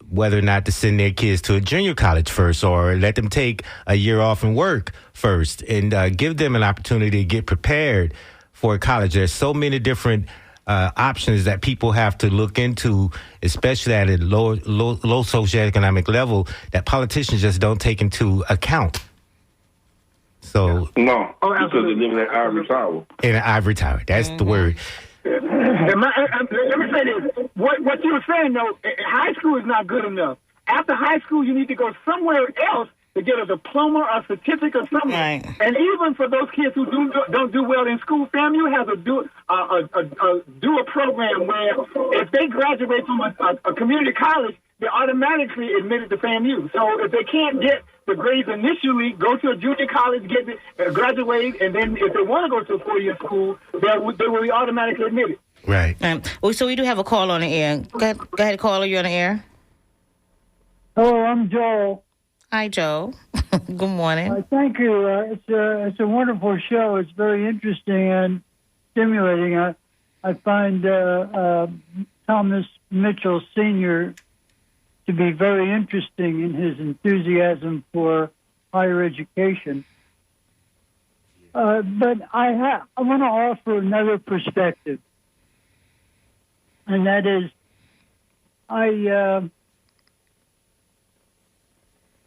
S17: whether or not to send their kids to a junior college first or let them take a year off and work first and give them an opportunity to get prepared for college. There's so many different options that people have to look into, especially at a low socioeconomic level, that politicians just don't take into account. So
S3: no, because they live in an ivory tower.
S17: In an ivory tower, that's the word.
S1: Let me say this. What you were saying, though, high school is not good enough. After high school, you need to go somewhere else to get a diploma or certificate or something. Right. And even for those kids who don't do well in school, FAMU has do a program where if they graduate from a community college, they're automatically admitted to FAMU. So if they can't get the grades initially, go to a junior college, graduate, and then if they want to go to a 4-year school, they will be automatically admitted.
S17: Right.
S5: So we do have a call on the air. Go ahead, caller. You're on the air.
S19: Hello, I'm Joe.
S5: Hi, Joe. Good morning.
S19: Thank you. It's a wonderful show. It's very interesting and stimulating. I find Thomas Mitchell Sr. to be very interesting in his enthusiasm for higher education. But I want to offer another perspective. and that is,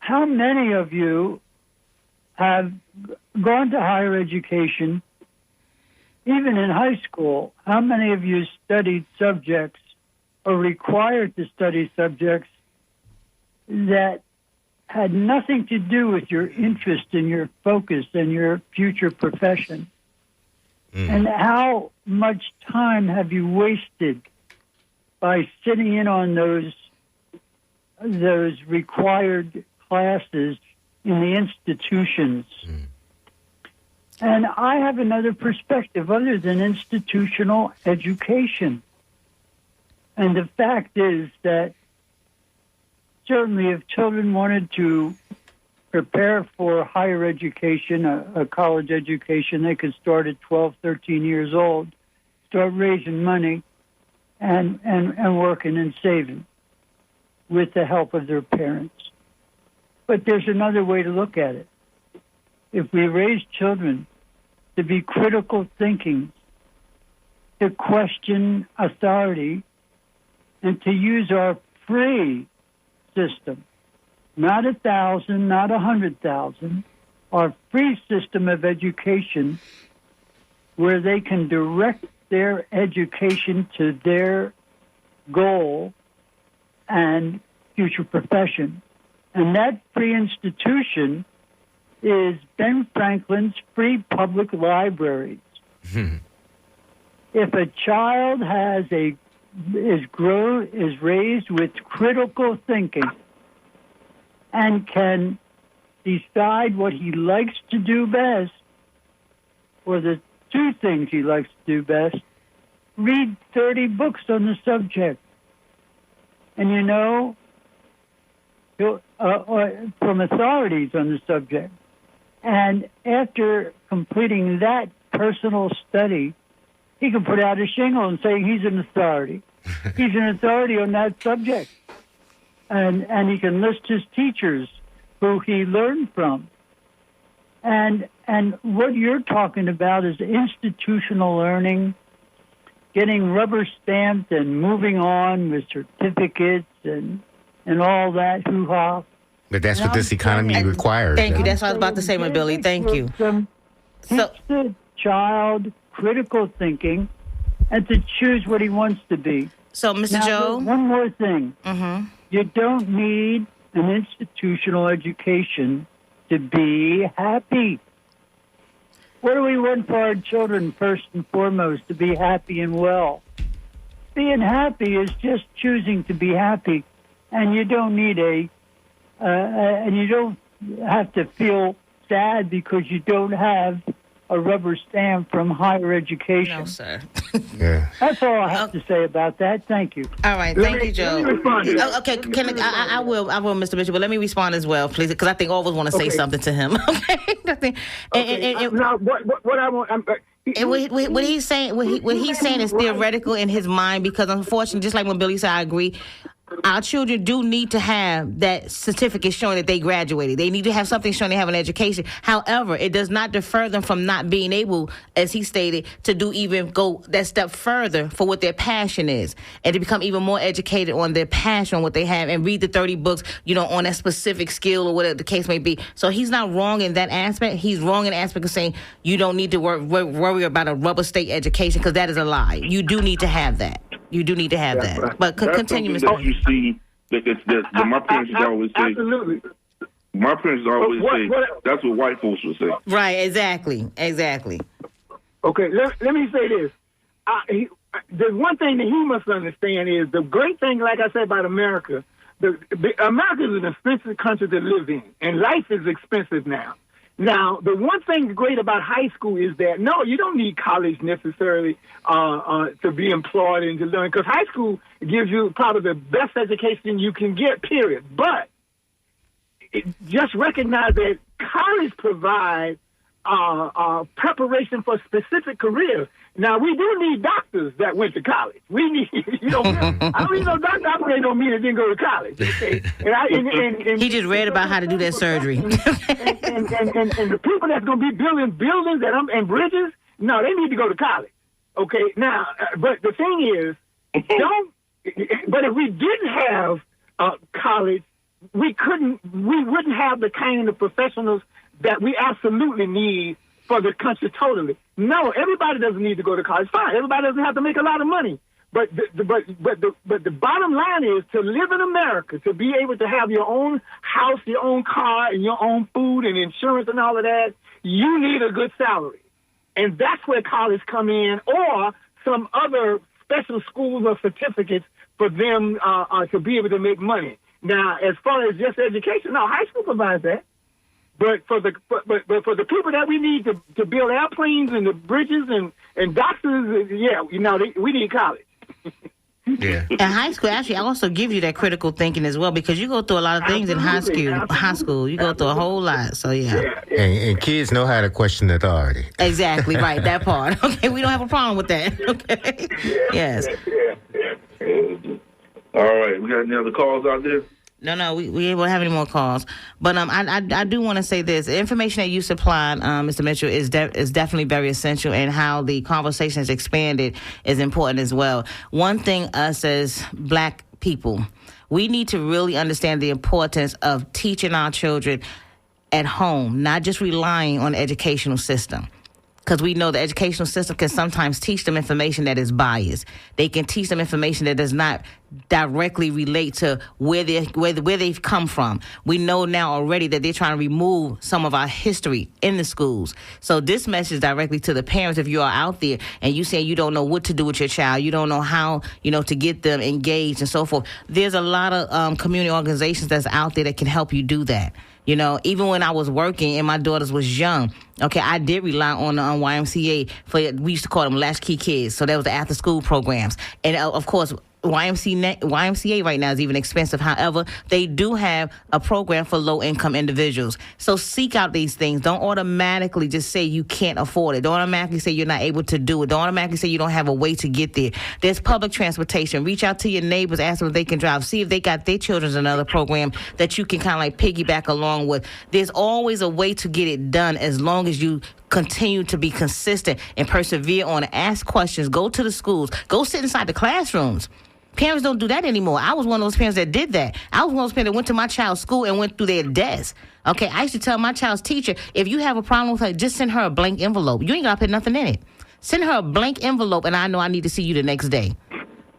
S19: how many of you have gone to higher education, even in high school? How many of you studied subjects or required to study subjects that had nothing to do with your interest and your focus and your future profession? And how much time have you wasted by sitting in on those required classes in the institutions? And I have another perspective other than institutional education. And the fact is that certainly if children wanted to prepare for higher education, a college education, they could start at 12, 13 years old, start raising money and working and saving with the help of their parents. But there's another way to look at it. If we raise children to be critical thinking, to question authority, and to use our free system, not 1,000, not 100,000, our free system of education where they can direct their education to their goal and future profession. And that free institution is Ben Franklin's free public libraries. If a child is raised with critical thinking and can decide what he likes to do best, or the two things he likes to do best, read 30 books on the subject. And from authorities on the subject. And after completing that personal study, he can put out a shingle and say he's an authority. He's an authority on that subject. And he can list his teachers who he learned from. And what you're talking about is institutional learning, getting rubber stamped and moving on with certificates and all that hoo-ha.
S17: But that's what this economy requires.
S5: Thank you. That's what I was about to say, my Billy. Thank you.
S19: Teach the child critical thinking and to choose what he wants to be.
S5: So, Mr. Joe?
S19: One more thing. You don't need an institutional education to be happy. What do we want for our children, first and foremost? To be happy and well. Being happy is just choosing to be happy. And you don't need and you don't have to feel sad because you don't have a rubber stamp from higher education.
S5: No, sir.
S17: Yeah.
S19: That's all I have to say about that. Thank you.
S5: All right. Thank you, Joe. Okay. I will, Mr. Mitchell, but let me respond as well, please, because I think all of us want to say something to him. Okay.
S1: Now, what I want...
S5: what he's saying is theoretical in his mind, because unfortunately, just like when Billy said, I agree, our children do need to have that certificate showing that they graduated. They need to have something showing they have an education. However, it does not defer them from not being able, as he stated, to go that step further for what their passion is and to become even more educated on their passion, on what they have, and read the 30 books, on that specific skill or whatever the case may be. So he's not wrong in that aspect. He's wrong in the aspect of saying you don't need to worry about a rubber state education, because that is a lie. You do need to have that. You do need to have that.
S3: Right.
S5: But continue, Mr.
S3: That you see, my parents always say.
S1: Absolutely.
S3: My parents always say that's what white folks would say.
S5: Right. Exactly.
S1: Okay. Let me say this. The one thing that he must understand is the great thing, like I said about America. America is an expensive country to live in, and life is expensive now. Now, the one thing great about high school is that, no, you don't need college necessarily to be employed and to learn, because high school gives you probably the best education you can get, period. But just recognize that college provides preparation for specific careers. Now, we do need doctors that went to college. We need, I don't need no doctor. I don't mean it didn't go to college. Okay? And
S5: he just read about how to do that surgery.
S1: and the people that's going to be building buildings and bridges, no, they need to go to college. Okay, now, but the thing is, But if we didn't have college, we wouldn't have the kind of professionals that we absolutely need for the country totally. No, everybody doesn't need to go to college. Fine, everybody doesn't have to make a lot of money. But the bottom line is to live in America, to be able to have your own house, your own car, and your own food and insurance and all of that, you need a good salary. And that's where college come in, or some other special schools or certificates for them to be able to make money. Now, as far as just education, no, high school provides that. But for the people that we need to build airplanes and the bridges and doctors, we need college.
S17: Yeah.
S5: In high school, actually, I also give you that critical thinking as well, because you go through a lot of things in high school. You go through a whole lot. So, yeah.
S17: And kids know how to question authority.
S5: Exactly, right, that part. Okay, we don't have a problem with that. Okay. Yes.
S3: All right, we got any other calls out there?
S5: No, we won't have any more calls. But I do want to say this. The information that you supplied, Mr. Mitchell, is definitely very essential, and how the conversation is expanded is important as well. One thing, us as black people, we need to really understand the importance of teaching our children at home, not just relying on the educational system. Because we know the educational system can sometimes teach them information that is biased. They can teach them information that does not directly relate to where they've come from. We know now already that they're trying to remove some of our history in the schools. So this message directly to the parents, if you are out there and you say you don't know what to do with your child, you don't know how, to get them engaged and so forth. There's a lot of community organizations that's out there that can help you do that. Even when I was working and my daughters was young, okay, I did rely on the YMCA we used to call them latchkey kids. So that was the after school programs. And of course, YMCA right now is even expensive. However, they do have a program for low-income individuals. So seek out these things. Don't automatically just say you can't afford it. Don't automatically say you're not able to do it. Don't automatically say you don't have a way to get there. There's public transportation. Reach out to your neighbors, ask them if they can drive. See if they got their children's another program that you can kind of like piggyback along with. There's always a way to get it done as long as you continue to be consistent and persevere on it. Ask questions. Go to the schools. Go sit inside the classrooms. Parents don't do that anymore. I was one of those parents that did that. I was one of those parents that went to my child's school and went through their desk. Okay, I used to tell my child's teacher, if you have a problem with her, just send her a blank envelope. You ain't got to put nothing in it. Send her a blank envelope, and I know I need to see you the next day.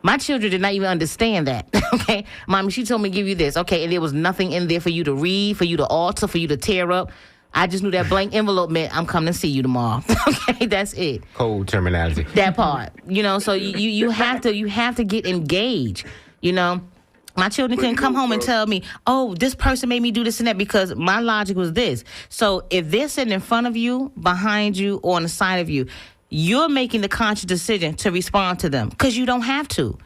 S5: My children did not even understand that. Okay, Mommy, she told me to give you this. Okay, and there was nothing in there for you to read, for you to alter, for you to tear up. I just knew that blank envelope meant I'm coming to see you tomorrow. Okay, that's it.
S17: Cold terminology.
S5: That part, so you have to get engaged. My children can come home and tell me, oh, this person made me do this and that, because my logic was this. So if they're sitting in front of you, behind you, or on the side of you, you're making the conscious decision to respond to them, because you don't have to.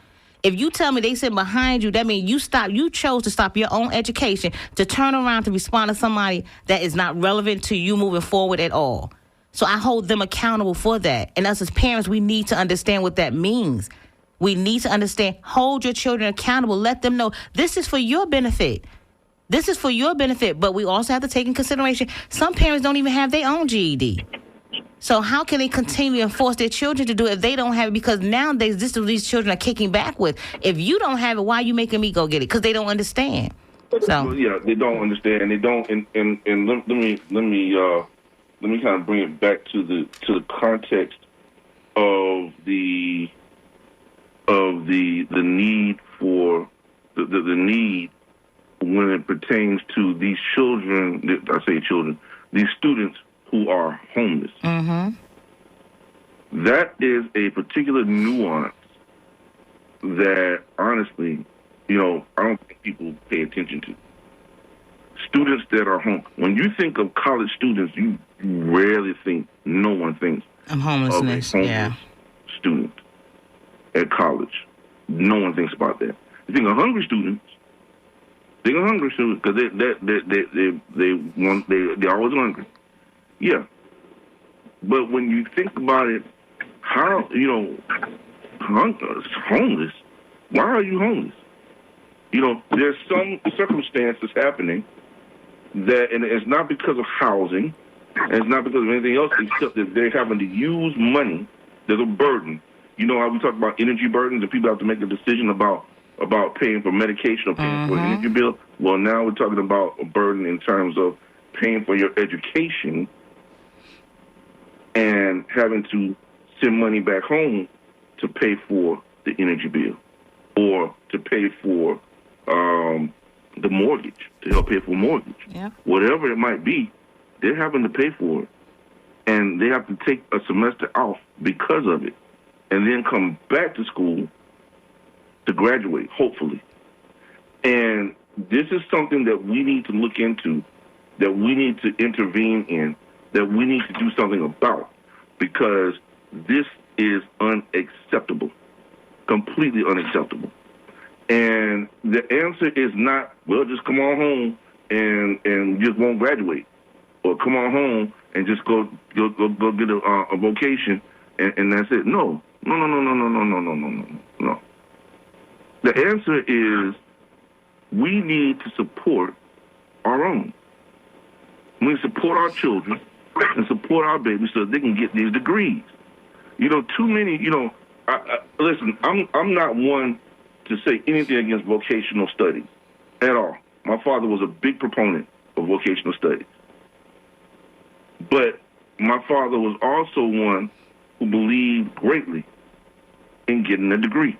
S5: If you tell me they sit behind you, that means you chose to stop your own education to turn around to respond to somebody that is not relevant to you moving forward at all. So I hold them accountable for that. And us as parents, we need to understand what that means. We need to understand, hold your children accountable. Let them know this is for your benefit. This is for your benefit. But we also have to take in consideration, some parents don't even have their own GED. So how can they continue to force their children to do it if they don't have it? Because nowadays, this is what these children are kicking back with. If you don't have it, why are you making me go get it? Because they don't understand. So
S3: well, yeah, they don't understand. They don't. And let me kind of bring it back to the context of the need for the need when it pertains to these children. I say children, these students who are homeless.
S5: Mm-hmm.
S3: That is a particular nuance that, honestly, I don't think people pay attention to. Students that are home. When you think of college students, you rarely think, no one thinks
S5: homelessness.
S3: Of a homeless student at college. No one thinks about that. You think of hungry students. Think of hungry students because they're always hungry. Yeah. But when you think about it, how, homeless, why are you homeless? There's some circumstances happening that, and it's not because of housing, and it's not because of anything else except that they're having to use money. There's a burden. you know how we talk about energy burdens and people have to make a decision about paying for medication or paying for an energy bill? Well, now we're talking about a burden in terms of paying for your education and having to send money back home to pay for the energy bill or to pay for the mortgage, to help pay for mortgage.
S5: Yeah.
S3: Whatever it might be, they're having to pay for it. And they have to take a semester off because of it and then come back to school to graduate, hopefully. And this is something that we need to look into, that we need to intervene in, that we need to do something about, because this is unacceptable, completely unacceptable. And the answer is not, well, just come on home and just won't graduate, or come on home and just go get a vocation and that's it. No. The answer is we need to support our own. We support our children and support our babies so that they can get these degrees. You know, too many, listen, I'm not one to say anything against vocational studies at all. My father was a big proponent of vocational studies. But my father was also one who believed greatly in getting a degree.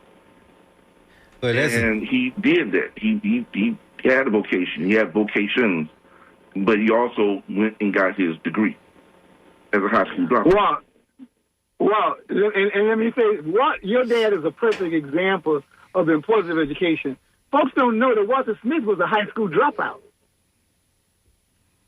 S3: And he did that. He had a vocation. He had vocations. But he also went and got his degree as a high school dropout.
S1: Well, and let me say, your dad is a perfect example of the importance of education. Folks don't know that Walter Smith was a high school dropout.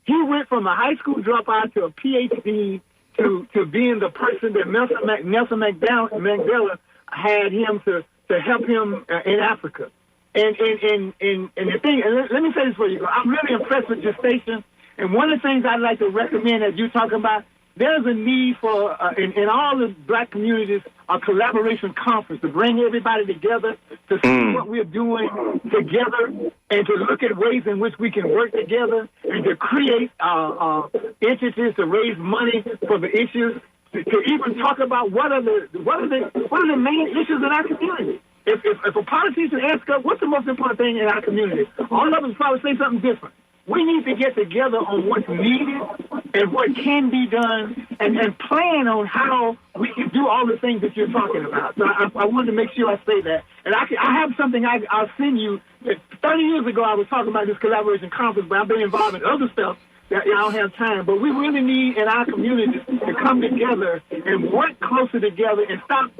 S1: He went from a high school dropout to a PhD to being the person that Nelson Mandela had him to help him in Africa. And the thing, and let me say this for you, I'm really impressed with your station. And one of the things I'd like to recommend, as you're talking about, there's a need for, in all the black communities, a collaboration conference to bring everybody together to see what we're doing together and to look at ways in which we can work together and to create entities to raise money for the issues, to even talk about what are the main issues in our community. If a politician asks us what's the most important thing in our community, all of us probably say something different. We need to get together on what's needed and what can be done and plan on how we can do all the things that you're talking about. So I wanted to make sure I say that. And I have something I'll send you. 30 years ago, I was talking about this collaboration conference, but I've been involved in other stuff that I don't have time. But we really need in our communities to come together and work closer together and stop.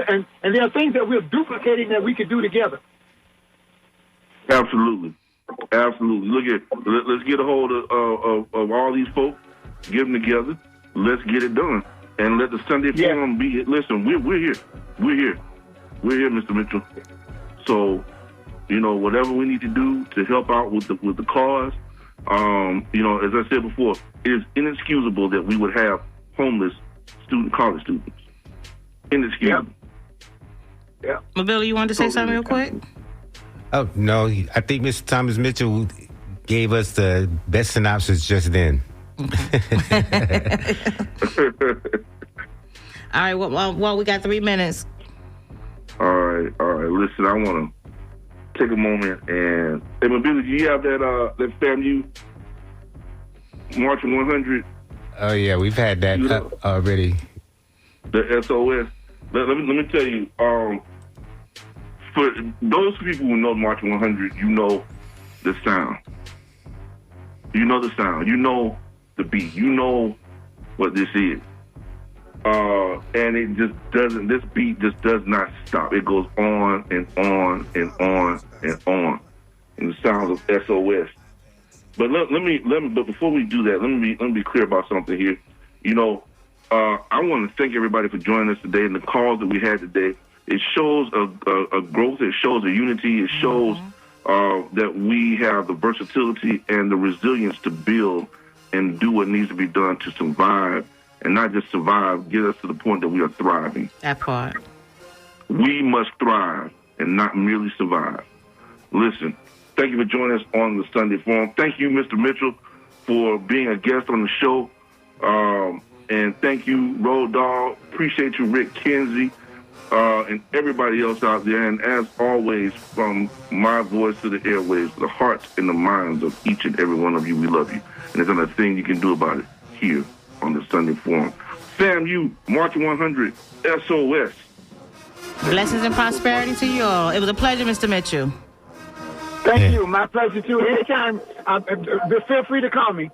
S1: And there are things that we're duplicating that we could do together.
S3: Absolutely. Let's get a hold of all these folks, get them together, let's get it done, and let the Sunday Forum be it. Listen, we're here, Mr. Mitchell. So, whatever we need to do to help out with the cause, as I said before, it is inexcusable that we would have homeless college students. Inexcusable.
S5: Yeah. Billy, you wanted to say something real quick?
S17: Oh, no. I think Mr. Thomas Mitchell gave us the best synopsis just then.
S5: Okay. All right. Well, we got 3 minutes.
S3: All right. Listen, I want to take a moment and... Hey, Billy, do you have that FAMU Marching 100?
S17: Oh, yeah. We've had that already.
S3: The SOS. Let me tell you... For those people who know Marching 100, you know the sound. You know the sound. You know the beat. You know what this is. And it just doesn't, this beat just does not stop. It goes on and on and on and on. And the sounds of SOS. But but before we do that, let me be clear about something here. I want to thank everybody for joining us today and the calls that we had today. It shows a growth. It shows a unity. It shows that we have the versatility and the resilience to build and do what needs to be done to survive, and not just survive, get us to the point that we are thriving.
S5: That part.
S3: We must thrive and not merely survive. Listen, thank you for joining us on the Sunday Forum. Thank you, Mr. Mitchell, for being a guest on the show. And thank you, Road Dogg. Appreciate you, Rick Kinsey. and everybody else out there. And as always, from my voice to the airwaves, the hearts and the minds of each and every one of you, we love you. And there's not a thing you can do about it here on the Sunday Forum. FAMU, March 100, SOS.
S5: Blessings and prosperity to you all. It was a pleasure, Mr. Mitchell.
S1: Thank you. My pleasure, too. Anytime, feel free to call me.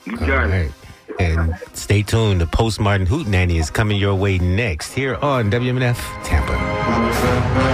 S3: You got it.
S17: And stay tuned. The Post Martin Hootenanny is coming your way next here on WMNF Tampa.